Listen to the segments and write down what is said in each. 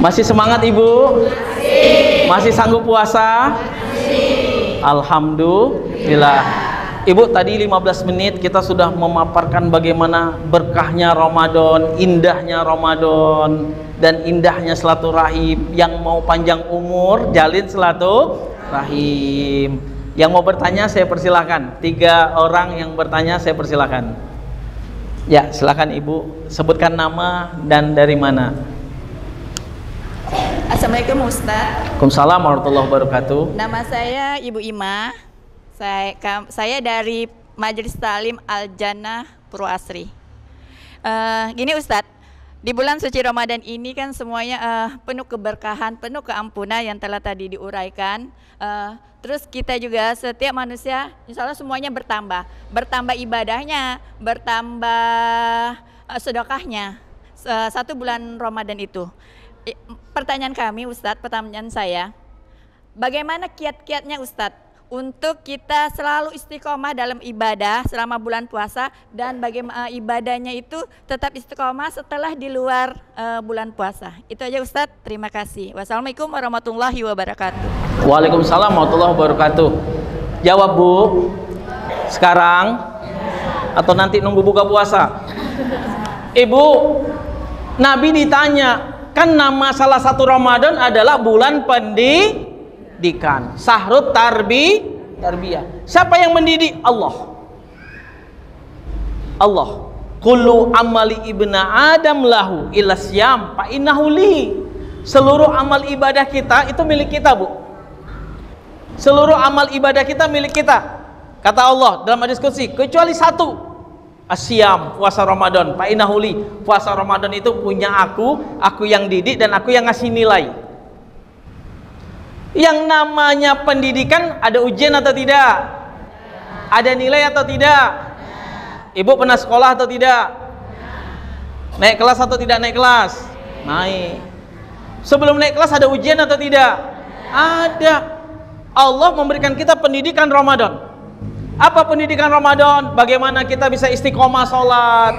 Masih semangat Ibu? Masih sanggup puasa? Alhamdulillah. Ibu, tadi 15 menit kita sudah memaparkan bagaimana berkahnya Ramadan, indahnya Ramadan, dan indahnya silaturahim. Yang mau panjang umur, jalin silaturahim. Yang mau bertanya saya persilahkan. 3 orang yang bertanya saya persilahkan. Ya, silakan Ibu, sebutkan nama dan dari mana. Assalamualaikum Ustaz. Waalaikumsalam warahmatullahi wabarakatuh. Nama saya Ibu Ima. Saya dari Majelis Ta'lim Al-Jannah Purwasri. Gini Ustadz, di bulan suci Ramadan ini kan semuanya penuh keberkahan, penuh keampunan yang telah tadi diuraikan. Terus kita juga setiap manusia, insya Allah semuanya bertambah ibadahnya, bertambah sedekahnya 1 bulan Ramadan itu. Pertanyaan kami Ustadz, pertanyaan saya, bagaimana kiat-kiatnya Ustadz untuk kita selalu istiqomah dalam ibadah selama bulan puasa, dan bagaimana ibadahnya itu tetap istiqomah setelah di luar bulan puasa. Itu aja Ustadz, terima kasih. Wassalamualaikum warahmatullahi wabarakatuh. Waalaikumsalam warahmatullahi wabarakatuh. Jawab Bu, sekarang atau nanti nunggu buka puasa? Ibu, Nabi ditanya, kan nama salah satu Ramadan adalah bulan pendidikan, Sahrut Tarbiyah. Siapa yang mendidik? Allah. Kullu amali ibna Adam lahu illa syam fa innahu li. Seluruh amal ibadah kita itu milik kita, Bu. Seluruh amal ibadah kita milik kita. Kata Allah dalam hadis qudsi, kecuali 1, asyam, puasa Ramadan. Fa innahu li. Puasa Ramadan itu punya aku yang didik dan aku yang ngasih nilai. Yang namanya pendidikan ada ujian atau tidak? Ada nilai atau tidak? Ibu pernah sekolah atau tidak? Naik kelas atau tidak naik kelas? Naik. Sebelum naik kelas ada ujian atau tidak? Ada. Allah memberikan kita pendidikan Ramadan. Apa pendidikan Ramadan? Bagaimana kita bisa istiqomah sholat,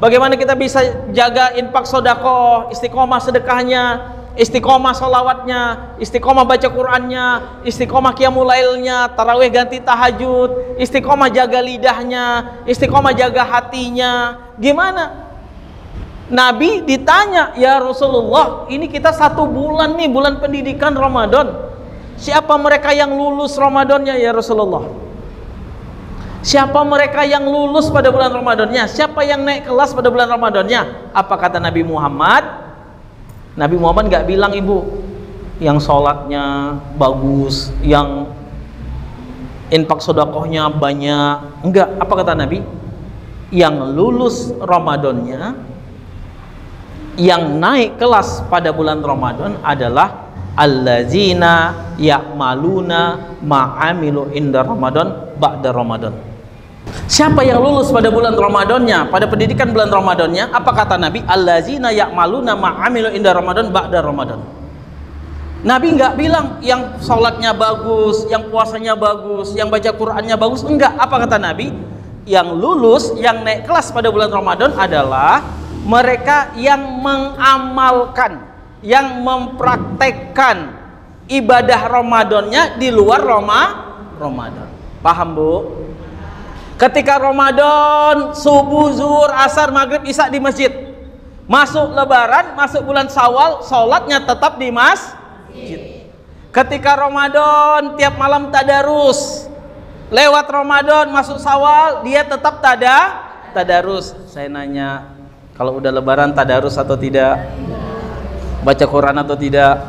bagaimana kita bisa jaga infak sedekah, istiqomah sedekahnya, istiqomah sholawatnya, istiqomah baca Qur'annya, istiqomah qiyamul lailnya, tarawih ganti tahajud, istiqomah jaga lidahnya, istiqomah jaga hatinya. Gimana? Nabi ditanya, ya Rasulullah, ini kita 1 bulan nih, bulan pendidikan Ramadan. Siapa mereka yang lulus Ramadannya ya Rasulullah? Siapa mereka yang lulus pada bulan Ramadannya? Siapa yang naik kelas pada bulan Ramadannya? Apa kata Nabi Muhammad? Nabi Muhammad gak bilang Ibu yang sholatnya bagus, yang infak sedekahnya banyak. Enggak. Apa kata Nabi? Yang lulus Ramadannya, yang naik kelas pada bulan Ramadan adalah allazina ya'maluna ma'amilu inda Ramadan ba'da Ramadan. Siapa yang lulus pada bulan Ramadannya, pada pendidikan bulan Ramadannya? Apa kata Nabi? Allazina ya'maluna ma'amilu inda Ramadan ba'da Ramadan. Nabi enggak bilang yang sholatnya bagus, yang puasanya bagus, yang baca Qur'annya bagus. Enggak. Apa kata Nabi? Yang lulus, yang naik kelas pada bulan Ramadan adalah mereka yang mengamalkan, yang mempraktekkan ibadah Ramadannya di luar Ramadan. Paham Bu? Ketika Ramadan, subuh, zuhur, asar, maghrib, isya di masjid. Masuk lebaran, masuk bulan Syawal, sholatnya tetap di masjid. Ketika Ramadan, tiap malam tadarus. Lewat Ramadan, masuk Syawal, dia tetap tadarus. Saya nanya, kalau udah lebaran tadarus atau tidak? Baca Quran atau tidak?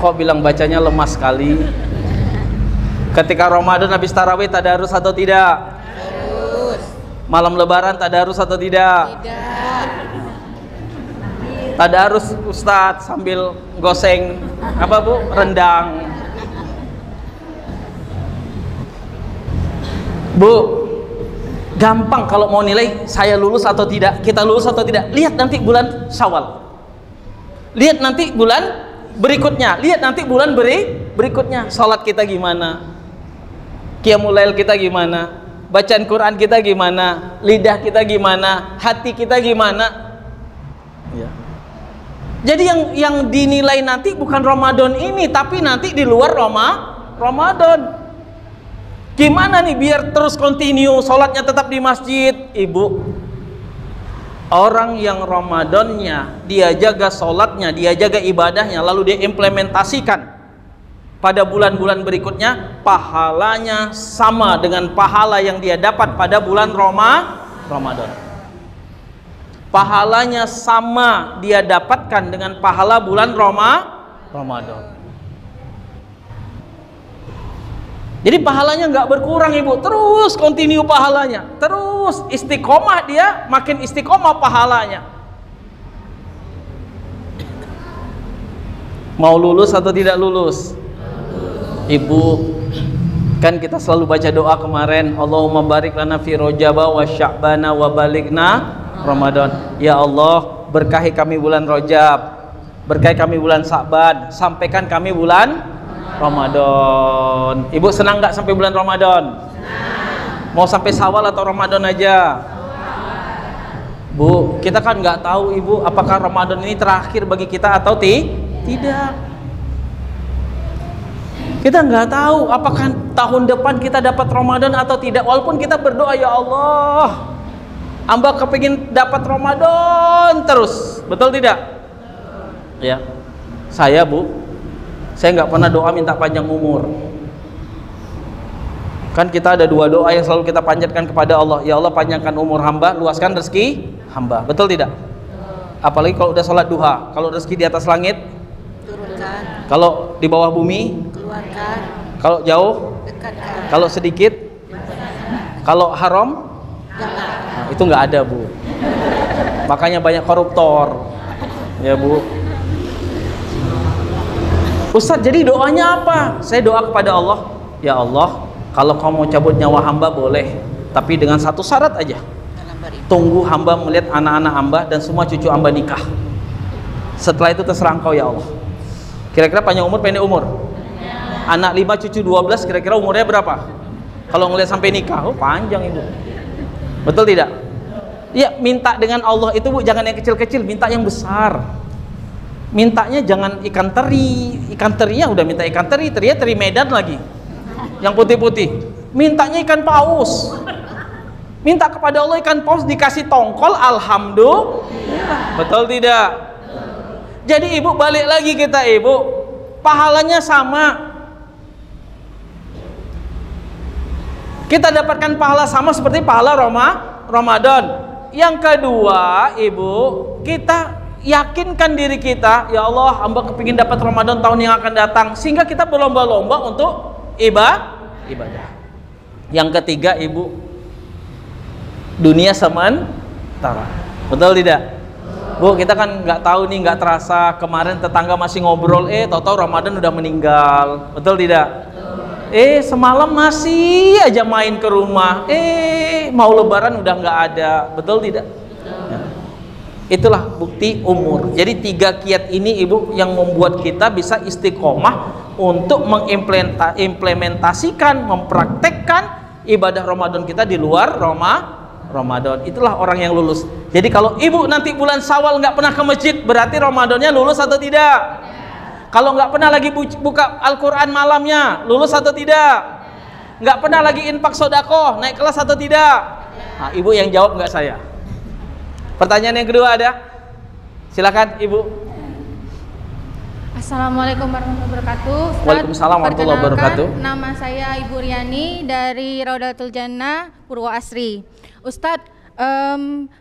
Kok bilang bacanya lemah sekali? Ketika Ramadan habis tarawih tadarus atau tidak? Malam lebaran tadarus atau tidak? Tidak. Tadarus Ustadz sambil goseng apa Bu? Rendang. Bu, gampang kalau mau nilai saya lulus atau tidak, kita lulus atau tidak. Lihat nanti bulan Syawal. Lihat nanti bulan berikutnya. Lihat nanti bulan berikutnya. Salat kita gimana? Qiyamul lail kita gimana? Bacaan Quran kita gimana? Lidah kita gimana? Hati kita gimana? Ya. Jadi yang dinilai nanti bukan Ramadan ini, tapi nanti di luar Ramadan. Gimana nih biar terus continue sholatnya tetap di masjid? Ibu, orang yang Ramadannya dia jaga sholatnya, dia jaga ibadahnya, lalu dia implementasikan pada bulan-bulan berikutnya, pahalanya sama dengan pahala yang dia dapat pada bulan Ramadan. Pahalanya sama dia dapatkan dengan pahala bulan Ramadan. Jadi pahalanya nggak berkurang ibu, terus continue pahalanya, terus istiqomah, dia makin istiqomah pahalanya. Mau lulus atau tidak lulus? Ibu, kan kita selalu baca doa kemarin, Allahumma barik lana fi Rajaba wa Sya'bana wa baligna Ramadan. Ya Allah, berkahi kami bulan Rajab, berkahi kami bulan Sya'ban, sampaikan kami bulan Ramadan. Ibu senang nggak sampai bulan Ramadan? Senang. Mau sampai Syawal atau Ramadan aja? Bu, kita kan nggak tahu ibu, apakah Ramadan ini terakhir bagi kita atau tidak. Kita nggak tahu apakah tahun depan kita dapat Ramadan atau tidak. Walaupun kita berdoa, ya Allah, hamba kepingin dapat Ramadan terus, betul tidak? Ya, saya bu, saya nggak pernah doa minta panjang umur. Kan kita ada dua doa yang selalu kita panjatkan kepada Allah. Ya Allah, panjangkan umur hamba, luaskan rezeki hamba, betul tidak? Apalagi kalau udah sholat duha, kalau rezeki di atas langit turunkan, kalau di bawah bumi keluarkan, kalau jauh dekatkan, kalau sedikit, kalau haram jangan. Nah, itu nggak ada bu, makanya banyak koruptor ya bu. Ustadz, jadi doanya apa? Saya doa kepada Allah, ya Allah, kalau kau mau cabut nyawa hamba boleh, tapi dengan satu syarat aja, tunggu hamba melihat anak-anak hamba dan semua cucu hamba nikah. Setelah itu terserah engkau ya Allah. Kira-kira panjang umur pendek umur? Anak 5 cucu 12 kira-kira umurnya berapa? Kalau ngelihat sampai nikah, oh panjang ibu. Betul tidak? Ya, minta dengan Allah itu bu, jangan yang kecil-kecil, minta yang besar. Mintanya jangan ikan teri, ikan terinya udah minta ikan teri, terinya teri Medan lagi, yang putih-putih. Mintanya ikan paus, minta kepada Allah ikan paus dikasih tongkol, alhamdulillah. Betul tidak? Jadi ibu, balik lagi kita ibu, pahalanya sama. Kita dapatkan pahala sama seperti pahala Ramadan. Yang kedua ibu, kita yakinkan diri kita, ya Allah, hamba kepingin dapat Ramadan tahun yang akan datang, sehingga kita berlomba-lomba untuk ibadah. Yang ketiga ibu, dunia sementara. Betul tidak? Bu, kita kan nggak tahu nih, nggak terasa kemarin tetangga masih ngobrol, tahu-tahu Ramadan udah meninggal. Betul tidak? Semalam masih aja main ke rumah, mau lebaran udah nggak ada. Betul tidak? Itulah bukti umur. Jadi 3 kiat ini ibu yang membuat kita bisa istiqomah untuk mengimplementasikan, mempraktekkan ibadah Ramadan kita di luar Ramadan. Itulah orang yang lulus. Jadi kalau ibu nanti bulan Syawal nggak pernah ke masjid, berarti Ramadannya lulus atau tidak? Kalau nggak pernah lagi buka Al-Quran malamnya, lulus atau tidak? Nggak pernah lagi infak sodakoh, naik kelas atau tidak? Nah, ibu yang jawab, nggak saya. Pertanyaan yang kedua ada? Silakan ibu. Assalamualaikum warahmatullahi wabarakatuh. Waalaikumsalam warahmatullahi wabarakatuh. Nama saya Ibu Riani dari Raudatul Jannah Purwoasri. Ustadz,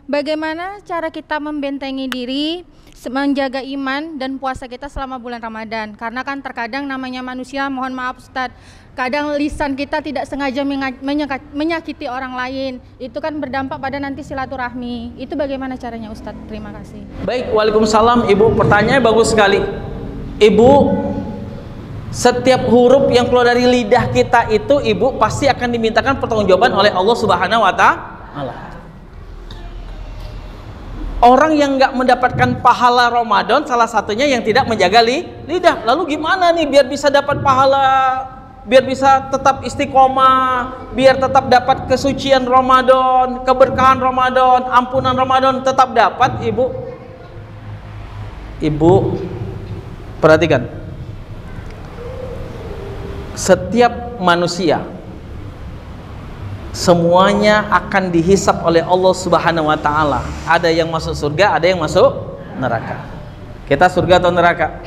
bagaimana cara kita membentengi diri, menjaga iman dan puasa kita selama bulan Ramadan? Karena kan terkadang namanya manusia, mohon maaf Ustadz, kadang lisan kita tidak sengaja menyakiti orang lain. Itu kan berdampak pada nanti silaturahmi. Itu bagaimana caranya Ustadz? Terima kasih. Baik, waalaikumsalam ibu. Pertanyaannya bagus sekali. Ibu, setiap huruf yang keluar dari lidah kita itu ibu pasti akan dimintakan pertanggungjawaban oleh Allah Subhanahu wa Ta'ala. Orang yang nggak mendapatkan pahala Ramadan salah satunya yang tidak menjaga lidah. Lalu gimana nih biar bisa dapat pahala, biar bisa tetap istiqomah, biar tetap dapat kesucian Ramadan, keberkahan Ramadan, ampunan Ramadan tetap dapat ibu? Ibu perhatikan, setiap manusia semuanya akan dihisap oleh Allah Subhanahu wa taala. Ada yang masuk surga, ada yang masuk neraka. Kita surga atau neraka?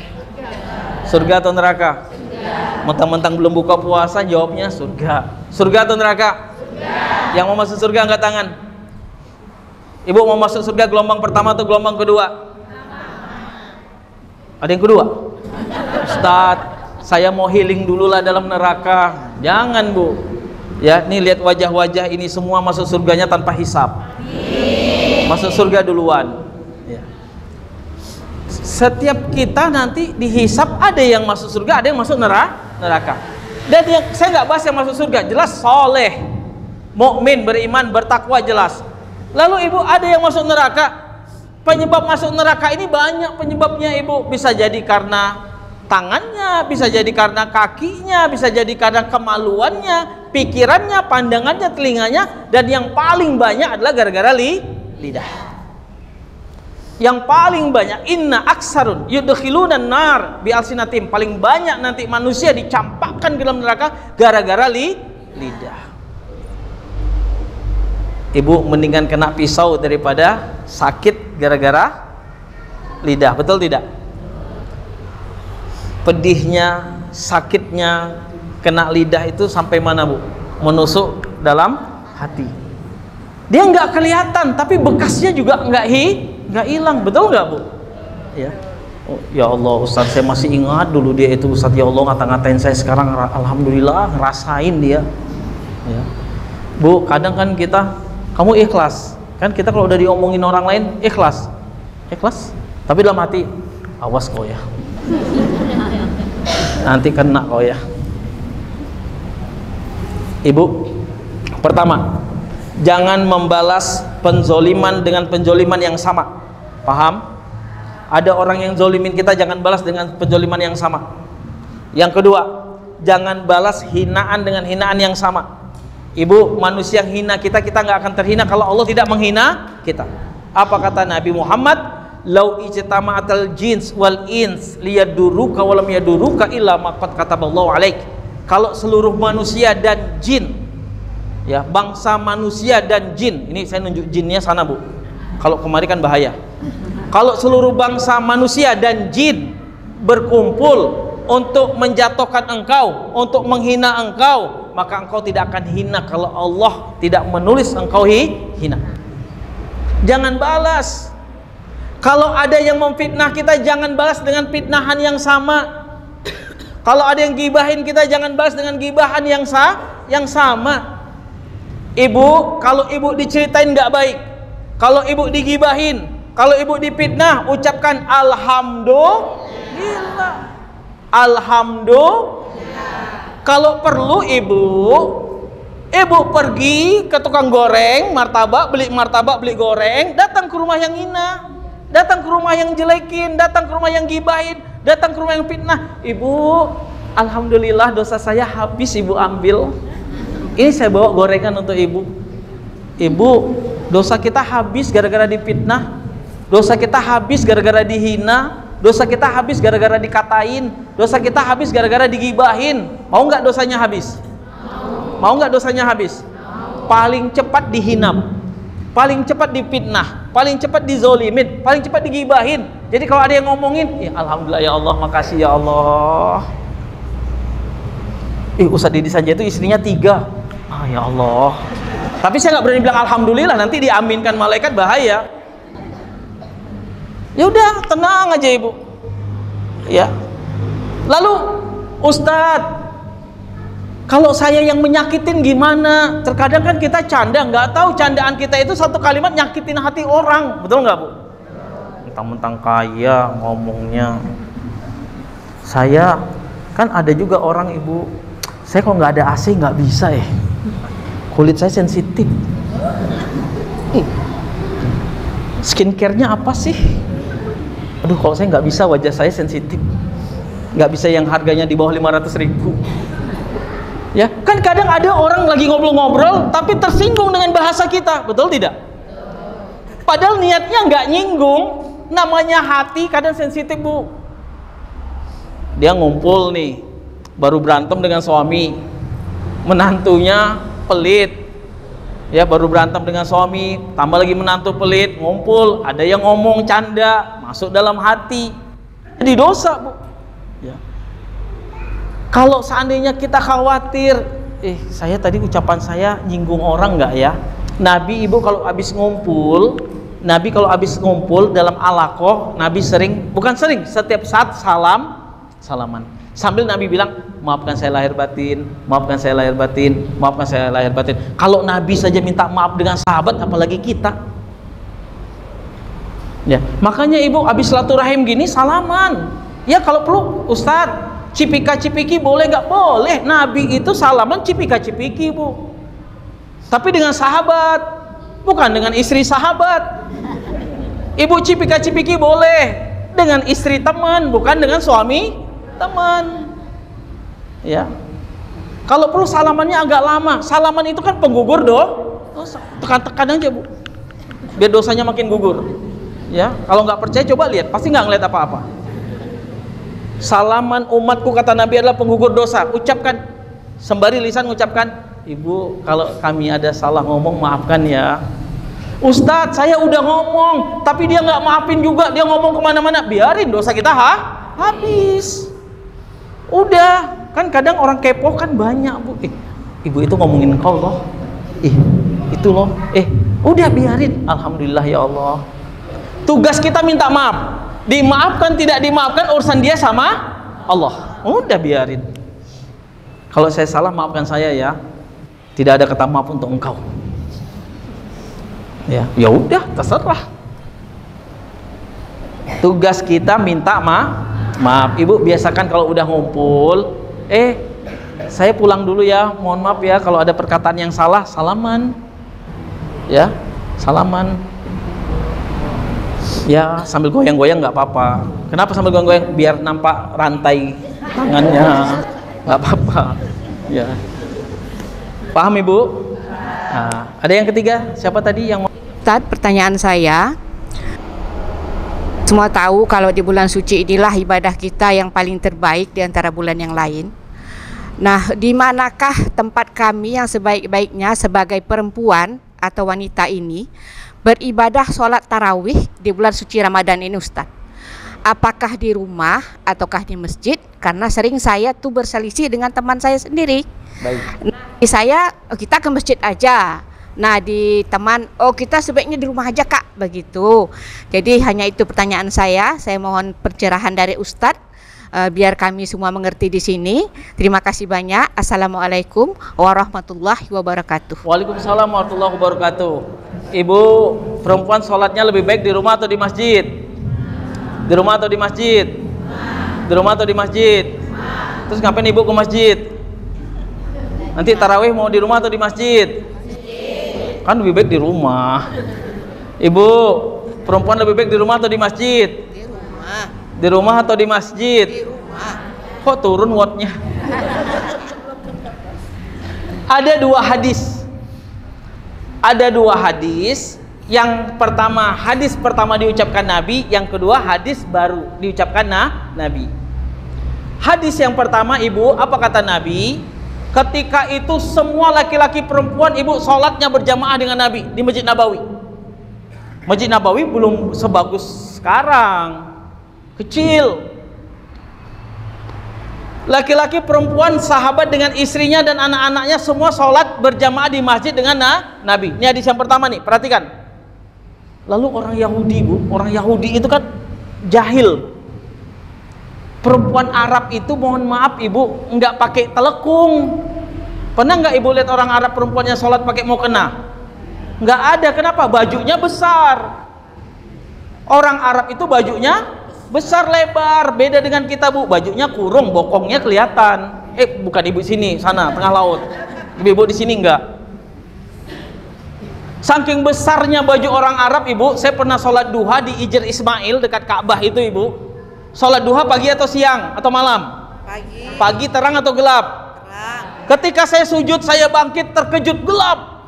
Surga atau neraka? Mentang-mentang belum buka puasa jawabnya surga. Surga atau neraka? Surga. Yang mau masuk surga angkat tangan. Ibu mau masuk surga gelombang pertama atau gelombang kedua? Ada yang kedua? Ustadz, saya mau healing dulu lah dalam neraka. Jangan Bu. Ya, nih lihat wajah-wajah ini semua masuk surganya tanpa hisab. Masuk surga duluan. Ya. Setiap kita nanti dihisab, ada yang masuk surga, ada yang masuk neraka. Dan yang saya nggak bahas yang masuk surga, jelas soleh, mukmin, beriman, bertakwa jelas. Lalu ibu ada yang masuk neraka. Penyebab masuk neraka ini banyak penyebabnya ibu. Bisa jadi karena tangannya, bisa jadi karena kakinya, bisa jadi karena kemaluannya, pikirannya, pandangannya, telinganya, dan yang paling banyak adalah gara-gara lidah. Yang paling banyak, inna aksarun yudkhilunan nar bi alsinatim, paling banyak nanti manusia dicampakkan ke dalam neraka gara-gara lidah. Ibu mendingan kena pisau daripada sakit gara-gara lidah, betul tidak? Pedihnya, sakitnya kena lidah itu sampai mana Bu? Menusuk dalam hati. Dia nggak kelihatan, tapi bekasnya juga nggak hilang, betul nggak Bu? Ya. Oh, ya Allah Ustadz, saya masih ingat dulu dia itu Ustadz, ya Allah ngata-ngatain saya, sekarang alhamdulillah ngerasain dia. Ya. Bu, kadang kan kita, kamu ikhlas kan, kita kalau udah diomongin orang lain ikhlas, tapi dalam hati awas kau ya, nanti kena kau ya. Ibu, pertama, jangan membalas penzoliman dengan penzoliman yang sama. Paham? Ada orang yang zolimin kita, jangan balas dengan penzoliman yang sama. Yang kedua, jangan balas hinaan dengan hinaan yang sama. Ibu, manusia yang hina kita, kita nggak akan terhina kalau Allah tidak menghina kita. Apa kata Nabi Muhammad? Lau ijtama'atal jins wal ins liyaduruka wa lam yaduruka illa ma qad kataballahu alaik. Kalau seluruh manusia dan jin, ya, bangsa manusia dan jin, ini saya nunjuk jinnya sana Bu, kalau kemari kan bahaya. Kalau seluruh bangsa manusia dan jin berkumpul untuk menjatuhkan engkau, untuk menghina engkau, maka engkau tidak akan hina kalau Allah tidak menulis engkau hina. Jangan balas. Kalau ada yang memfitnah kita, jangan balas dengan fitnahan yang sama. Kalau ada yang gibahin kita, jangan balas dengan gibahan yang sama. Ibu, kalau ibu diceritain nggak baik, kalau ibu digibahin, kalau ibu difitnah, ucapkan alhamdulillah. Alhamdulillah. Kalau perlu ibu pergi ke tukang goreng martabak, beli goreng, datang ke rumah yang hina, datang ke rumah yang jelekin, datang ke rumah yang gibahin, datang ke rumah yang fitnah. Ibu, alhamdulillah dosa saya habis, ibu ambil. Ini saya bawa gorengan untuk ibu. Ibu, dosa kita habis gara-gara difitnah, dosa kita habis gara-gara dihina, dosa kita habis gara-gara dikatain, dosa kita habis gara-gara digibahin. Mau nggak dosanya habis? Mau nggak dosanya habis? Paling cepat dihina, paling cepat difitnah, paling cepat dizolimin, paling cepat digibahin. Jadi kalau ada yang ngomongin, ya alhamdulillah ya Allah, makasih ya Allah. Ustadz Didi saja itu istrinya 3. Ah ya Allah. Tapi saya nggak berani bilang alhamdulillah, nanti diaminkan malaikat, bahaya. Ya udah, tenang aja ibu. Ya. Lalu Ustadz, kalau saya yang menyakitin gimana? Terkadang kan kita canda, nggak tahu candaan kita itu satu kalimat nyakitin hati orang, betul nggak Bu? Mentang-mentang kaya ngomongnya. Saya kan ada juga orang ibu, saya kalau nggak ada AC nggak bisa kulit saya sensitif. Skincare-nya apa sih? Aduh, kalau saya nggak bisa, wajah saya sensitif, nggak bisa yang harganya di bawah 500.000. Ya, kan kadang ada orang lagi ngobrol-ngobrol tapi tersinggung dengan bahasa kita, betul tidak? Padahal niatnya nggak nyinggung, Namanya hati kadang sensitif, Bu. Dia ngumpul nih, baru berantem dengan suami, menantunya pelit. Ya, baru berantem dengan suami, tambah lagi menantu pelit, ngumpul, ada yang ngomong canda, masuk dalam hati. Jadi dosa, Bu. Ya. Kalau seandainya kita khawatir, saya tadi ucapan saya nyinggung orang nggak ya? Nabi, Ibu, kalau habis ngumpul, habis ngumpul dalam alaqoh, Nabi setiap saat salaman. Sambil Nabi bilang, maafkan saya lahir batin, maafkan saya lahir batin, maafkan saya lahir batin. Kalau Nabi saja minta maaf dengan sahabat, apalagi kita. Ya, makanya Ibu habis silaturahim gini salaman. Ya, kalau perlu Ustadz, cipika-cipiki boleh nggak? Boleh. Nabi itu salaman cipika-cipiki, Bu. Tapi dengan sahabat, bukan dengan istri sahabat. Ibu cipika-cipiki boleh dengan istri teman, bukan dengan suami teman. Ya. Kalau perlu salamannya agak lama. Salaman itu kan penggugur dosa. Tekan-tekan aja, Bu. Biar dosanya makin gugur. Ya, kalau nggak percaya coba lihat, pasti nggak ngeliat apa-apa. Salaman umatku, kata Nabi, adalah penggugur dosa. Ucapkan, sembari lisan ucapkan, Ibu, kalau kami ada salah ngomong maafkan ya. Ustadz, saya udah ngomong, tapi dia nggak maafin juga, dia ngomong kemana-mana. Biarin, dosa kita habis. Udah, kan kadang orang kepo kan banyak, Bu. Ibu itu ngomongin kau loh. Itu loh. Udah biarin. Alhamdulillah ya Allah. Tugas kita minta maaf. Dimaafkan tidak dimaafkan urusan dia sama Allah. Udah biarin. Kalau saya salah maafkan saya ya. Tidak ada kata maaf untuk engkau. Ya udah, terserah. Tugas kita minta maaf. Ibu biasakan kalau udah ngumpul, saya pulang dulu ya, mohon maaf ya kalau ada perkataan yang salah, salaman. Ya, salaman. Ya, sambil goyang-goyang nggak apa-apa. Kenapa sambil goyang-goyang? Biar nampak rantai tangannya. Nggak apa-apa. Ya. Paham, Ibu? Nah, ada yang ketiga, siapa tadi yang mau? Ustadz, pertanyaan saya, semua tahu kalau di bulan suci inilah ibadah kita yang paling terbaik di antara bulan yang lain. Nah, di manakah tempat kami yang sebaik-baiknya sebagai perempuan atau wanita ini beribadah sholat tarawih di bulan suci Ramadan ini, Ustadz? Apakah di rumah ataukah di masjid? Karena sering saya tuh berselisih dengan teman saya sendiri. Baik. Nah, di saya, kita ke masjid aja. Nah, di teman, kita sebaiknya di rumah aja, Kak, begitu. Jadi hanya itu pertanyaan saya mohon pencerahan dari Ustadz, biar kami semua mengerti di sini. Terima kasih banyak. Assalamualaikum warahmatullahi wabarakatuh. Waalaikumsalam warahmatullahi wabarakatuh. Ibu, perempuan sholatnya lebih baik di rumah atau di masjid? Di rumah atau di masjid? Di rumah atau di masjid? Terus ngapain Ibu ke masjid? Nanti tarawih mau di rumah atau di masjid? Kan lebih baik di rumah. Ibu, perempuan lebih baik di rumah atau di masjid? Di rumah. Di rumah atau di masjid? Di rumah. Kok turun wattnya? Ada dua hadis. Ada dua hadis. Yang pertama, hadis pertama diucapkan Nabi, yang kedua hadis baru diucapkan Nabi. Hadis yang pertama, Ibu, apa kata Nabi? Ketika itu semua laki-laki perempuan, Ibu, sholatnya berjamaah dengan Nabi di Masjid Nabawi. Masjid Nabawi belum sebagus sekarang, kecil. Laki-laki perempuan, sahabat dengan istrinya dan anak-anaknya semua sholat berjamaah di masjid dengan Nabi. Ini hadis yang pertama nih, perhatikan. Lalu orang Yahudi, Bu, orang Yahudi itu kan jahil. Perempuan Arab itu, mohon maaf Ibu, nggak pakai telekung. Pernah nggak Ibu lihat orang Arab perempuannya sholat pakai mukena? Nggak ada. Kenapa? Bajunya besar. Orang Arab itu bajunya besar, lebar. Beda dengan kita, Bu, bajunya kurung, bokongnya kelihatan. Bukan Ibu sini, sana tengah laut. Ibu di sini nggak. Saking besarnya baju orang Arab, Ibu, saya pernah sholat duha di Ijir Ismail dekat Ka'bah itu, Ibu. Sholat duha pagi atau siang atau malam? Pagi. Pagi terang atau gelap? Terang. Ketika saya sujud, saya bangkit terkejut, gelap.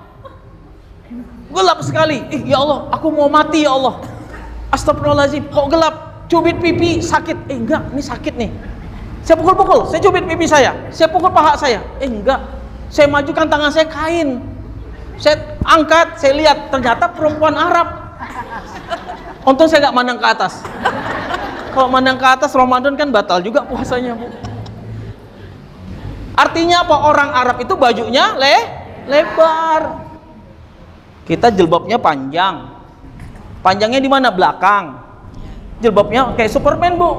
Gelap sekali. Ya Allah, aku mau mati ya Allah. Astagfirullahaladzim, kok gelap? Cubit pipi, sakit. Enggak, ini sakit nih. Saya pukul-pukul, saya cubit pipi saya pukul paha saya. Enggak, saya majukan tangan saya kain. Saya angkat, saya lihat, ternyata perempuan Arab. Untung saya nggak mandang ke atas. Kalau mandang ke atas Ramadan kan batal juga puasanya, Bu. Artinya apa? Orang Arab itu bajunya lebar. Kita jilbabnya panjang. Panjangnya di mana? Belakang. Jilbabnya kayak Superman, Bu.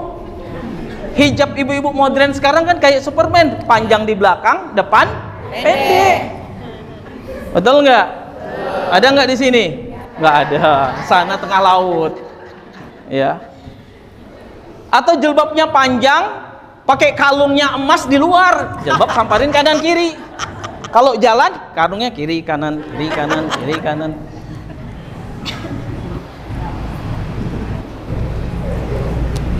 Hijab ibu-ibu modern sekarang kan kayak Superman, panjang di belakang, depan pendek. Betul nggak? Ada nggak di sini? Nggak ada. Sana tengah laut. Ya. Atau jilbabnya panjang, pakai kalungnya emas di luar, jilbab samparin kanan kiri. Kalau jalan, kalungnya kiri kanan, kiri kanan, kiri kanan.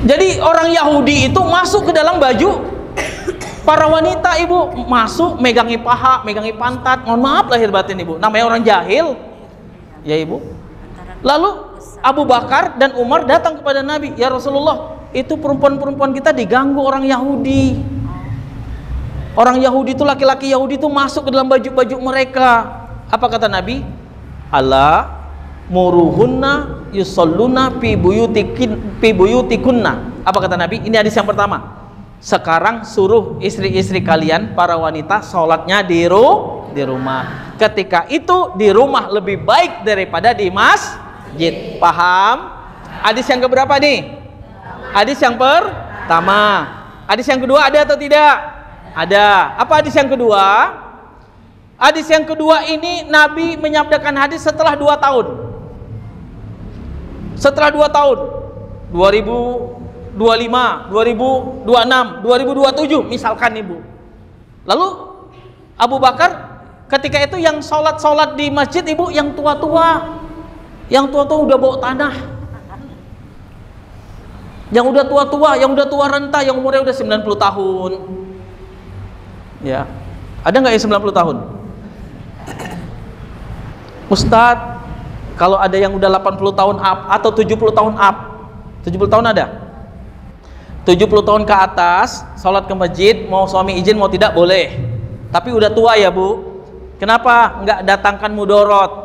Jadi orang Yahudi itu masuk ke dalam baju para wanita, Ibu, masuk megangi paha, megangi pantat. Mohon maaf lahir batin, Ibu, namanya orang jahil. Ya, Ibu. Lalu Abu Bakar dan Umar datang kepada Nabi, "Ya Rasulullah, itu perempuan-perempuan kita diganggu orang Yahudi. Orang Yahudi itu, laki-laki Yahudi itu masuk ke dalam baju-baju mereka." Apa kata Nabi? "Ala muruhunna yusalluna fi buyutikunna." Apa kata Nabi? Ini hadis yang pertama. Sekarang suruh istri-istri kalian, para wanita, sholatnya di rumah. Ketika itu di rumah lebih baik daripada di masjid. Paham? Hadis yang keberapa nih? Hadis yang pertama. Hadis yang kedua ada atau tidak? Ada. Apa hadis yang kedua? Hadis yang kedua ini Nabi menyabdakan hadis setelah 2 tahun. Setelah 2 tahun, 2025, 2026, 2027 misalkan, Ibu. Lalu Abu Bakar ketika itu yang sholat di masjid, Ibu, yang tua-tua. Yang tua-tua udah bawa tanah. Yang udah tua-tua, yang udah tua renta, yang umurnya udah 90 tahun. Ya. Ada nggak yang 90 tahun? Ustadz, kalau ada yang udah 80 tahun up atau 70 tahun up. 70 tahun ada? 70 tahun ke atas, sholat ke masjid, mau suami izin mau tidak boleh. Tapi udah tua ya, Bu. Kenapa? Nggak datangkan mudorot.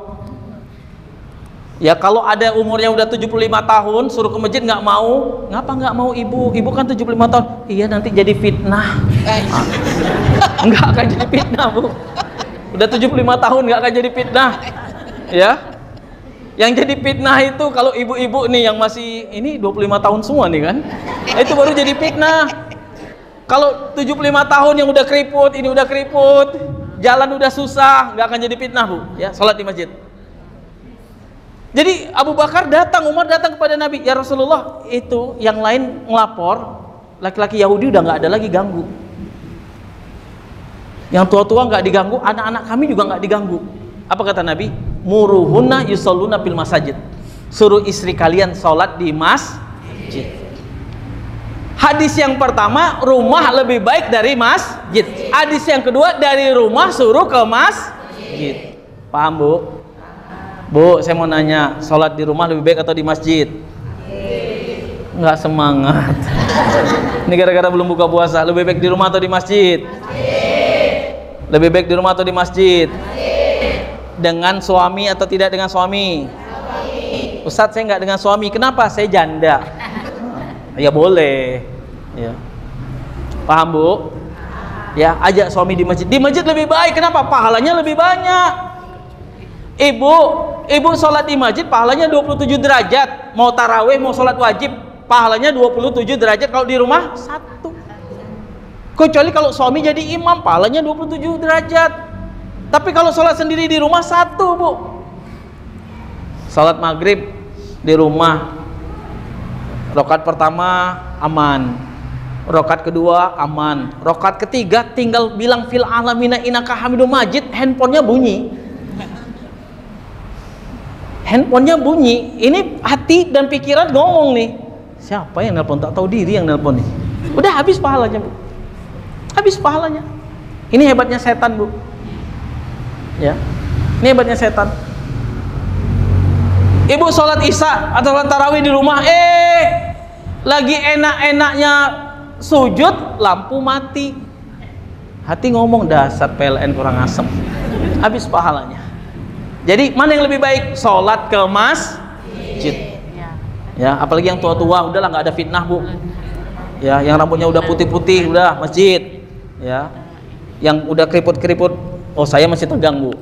Ya kalau ada umurnya udah 75 tahun, suruh ke masjid nggak mau. Ngapa nggak mau, Ibu? Ibu kan 75 tahun. Iya, nanti jadi fitnah. Nggak akan jadi fitnah, Bu. Udah 75 tahun nggak akan jadi fitnah. Ya. Yang jadi fitnah itu kalau ibu-ibu nih yang masih ini 25 tahun semua nih kan. Itu baru jadi fitnah. Kalau 75 tahun yang udah keriput, ini udah keriput, jalan udah susah, nggak akan jadi fitnah, Bu. Ya, sholat di masjid. Jadi Abu Bakar datang, Umar datang kepada Nabi, "Ya Rasulullah, itu yang lain ngelapor, laki-laki Yahudi udah nggak ada lagi ganggu. Yang tua-tua nggak diganggu, anak-anak kami juga nggak diganggu." Apa kata Nabi? "Muruhunna yusalluna fil masajid." Suruh istri kalian sholat di masjid. Hadis yang pertama, rumah lebih baik dari masjid. Hadis yang kedua, dari rumah suruh ke masjid. Paham, Bu? Bu, saya mau nanya, sholat di rumah lebih baik atau di masjid? Nggak semangat. Ini gara-gara belum buka puasa. Lebih baik di rumah atau di masjid? Lebih baik di rumah atau di masjid? Dengan suami atau tidak dengan suami? Ustadz, saya nggak dengan suami. Kenapa? Saya janda. Ya boleh. Ya. Paham, Bu? Ya, ajak suami di masjid. Di masjid lebih baik. Kenapa? Pahalanya lebih banyak. Ibu sholat di masjid pahalanya 27 derajat. Mau tarawih, mau sholat wajib, pahalanya 27 derajat. Kalau di rumah 1. Kecuali kalau suami jadi imam, pahalanya 27 derajat. Tapi kalau sholat sendiri di rumah 1, Bu. Sholat maghrib di rumah, rakaat pertama aman, rakaat kedua aman, rakaat ketiga tinggal bilang fil alamina innaka hamidum majid, handphonenya bunyi. Handphonenya bunyi, ini hati dan pikiran ngomong nih, siapa yang nelpon? Tak tahu diri yang nelpon nih. Udah habis pahalanya, Bu. Habis pahalanya. Ini hebatnya setan, Bu. Ya, ini hebatnya setan. Ibu sholat isya atau sholat tarawih di rumah, lagi enak-enaknya sujud, lampu mati. Hati ngomong, dasar PLN kurang asem, habis pahalanya. Jadi mana yang lebih baik? Sholat ke masjid. Ya, apalagi yang tua-tua, udahlah nggak ada fitnah bu. Ya, yang rambutnya udah putih-putih, udah masjid. Ya, yang udah keriput-keriput, oh saya masih tegang bu.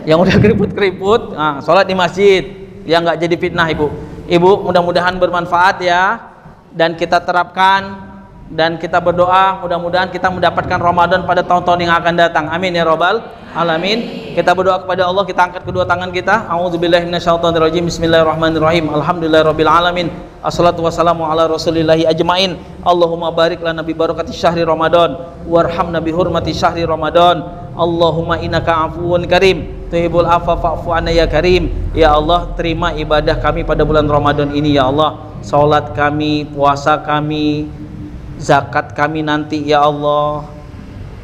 Yang udah keriput-keriput, nah, sholat di masjid. Ya nggak jadi fitnah ibu. Ibu mudah-mudahan bermanfaat ya, dan kita terapkan, dan kita berdoa mudah-mudahan kita mendapatkan Ramadan pada tahun-tahun yang akan datang. Amin ya robbal alamin. Kita berdoa kepada Allah, kita angkat kedua tangan kita. A'udzubillahi minasyaitonirrajim. Bismillahirrahmanirrahim. Alhamdulillahirabbil alamin. Assalatu wassalamu ala rasulillahi ajmain. Allahumma barik lana bi barakati syahri Ramadan warhamna bi hurmati syahri Ramadan. Allahumma innaka afuwun karim tuhibbul afwa fa'fu anna ya karim. Ya Allah, terima ibadah kami pada bulan Ramadan ini ya Allah. Salat kami, puasa kami, zakat kami nanti ya Allah.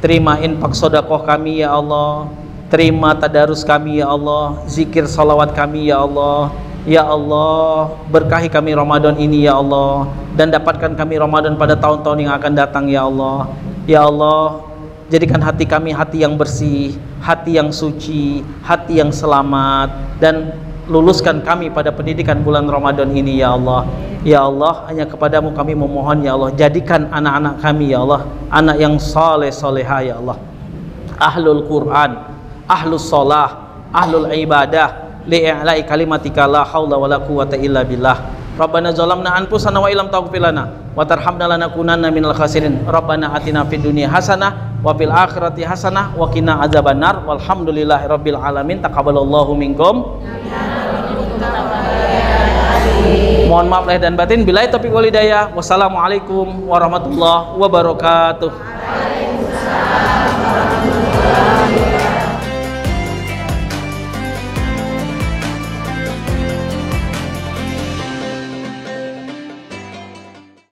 Terima infak sedekah kami ya Allah. Terima tadarus kami ya Allah. Zikir salawat kami ya Allah. Ya Allah, berkahi kami Ramadan ini ya Allah, dan dapatkan kami Ramadan pada tahun-tahun yang akan datang ya Allah. Ya Allah, jadikan hati kami hati yang bersih, hati yang suci, hati yang selamat, dan luluskan kami pada pendidikan bulan Ramadan ini ya Allah. Ya Allah, hanya kepadamu kami memohon ya Allah. Jadikan anak-anak kami ya Allah anak yang saleh salehah ya Allah, ahlul Quran, ahlus sholah, ahlul ibadah, li'a'la'i kalimatika la hawla wa la quwata illa billah. Rabbana zalamna anfusana wa illam taghfir lana wa tarhamna lanakunanna minal khasirin. Rabbana atina fid dunya hasanah wa fil akhirati hasanah wa qina adzabannar. Walhamdulillahi rabbil alamin. Taqabbalallahu minkum. Mohon maaf lahir dan batin. Billahi taufiq wal hidayah. Wassalamualaikum warahmatullahi wabarakatuh.